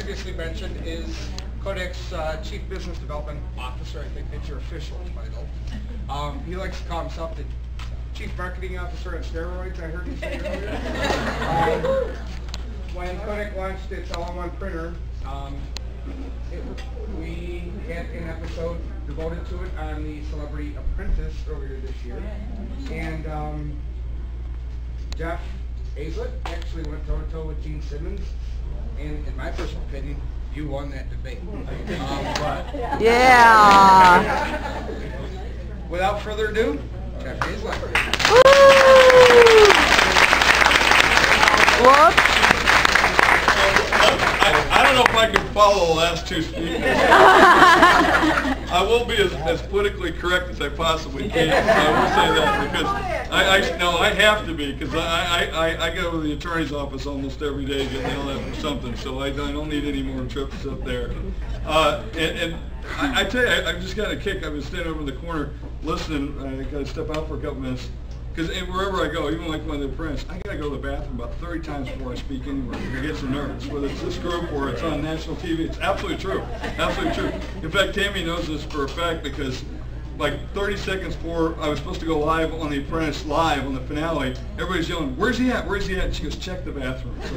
previously mentioned, is Kodak's Chief Business Development Officer. I think that's your official title. He likes to call himself the Chief Marketing Officer on steroids, I heard you say earlier. When Kodak launched its all-in-one printer, we had an episode devoted to it on the Celebrity Apprentice earlier this year. And Jeff Hayzlett actually went toe-to-toe with Gene Simmons. And in my personal opinion, you won that debate. Yeah. Without further ado, Jeff Hayzlett. Whoops. I don't know if I can follow the last two speakers. I will be as politically correct as I possibly can. I will say that because I have to be, because I go to the attorney's office almost every day getting yelled at for something, so I don't need any more trips up there. And I tell you, I've just got a kick. I've been standing over in the corner listening. I got to step out for a couple minutes. Because wherever I go, even like when they're Prince, I got to go to the bathroom about 30 times before I speak anywhere. I get so nervous. Whether it's this group or it's on national TV, it's absolutely true. Absolutely true. In fact, Tammy knows this for a fact because like 30 seconds before I was supposed to go live on The Apprentice, live on the finale, everybody's yelling, "Where's he at? Where's he at?" And she goes, "Check the bathroom." So,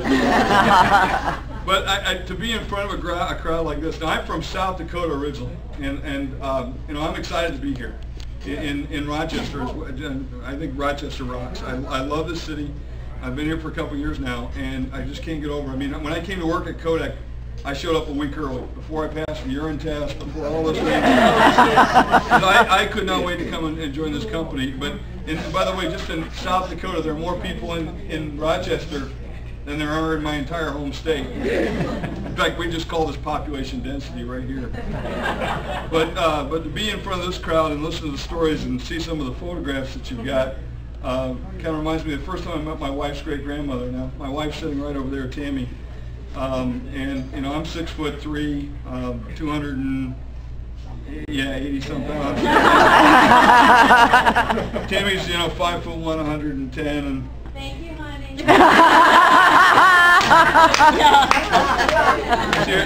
but to be in front of a crowd like this, now I'm from South Dakota originally, and you know, I'm excited to be here. In Rochester, I think Rochester rocks. I love this city. I've been here for a couple of years now, and I just can't get over it. I mean, when I came to work at Kodak, I showed up a week early, before I passed the urine test, before all this things. I could not wait to come and join this company. But and by the way, just in South Dakota, there are more people in Rochester than there are in my entire home state. In fact, we just call this population density right here. But to be in front of this crowd and listen to the stories and see some of the photographs that you've got, kind of reminds me of the first time I met my wife's great-grandmother. Now, my wife's sitting right over there, Tammy. And you know, I'm 6'3", 80 something. Tammy's 5'1", 110, and. Thank you, honey.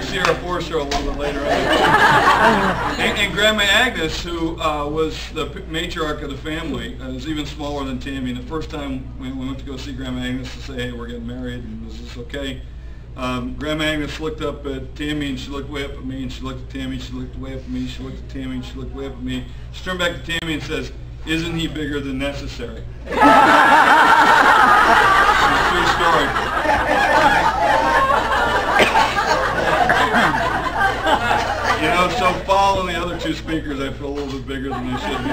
See her before show a little bit later on. And Grandma Agnes, who was the matriarch of the family, is even smaller than Tammy. And the first time we went to go see Grandma Agnes to say, "Hey, we're getting married, and is this okay?" Grandma Agnes looked up at Tammy, and she looked way up at me, and she looked at Tammy, she looked way up at me, she looked at Tammy, and she looked way up at me. She turned back to Tammy and says, "Isn't he bigger than necessary?" True story. So following the other two speakers, I feel a little bit bigger than they should be.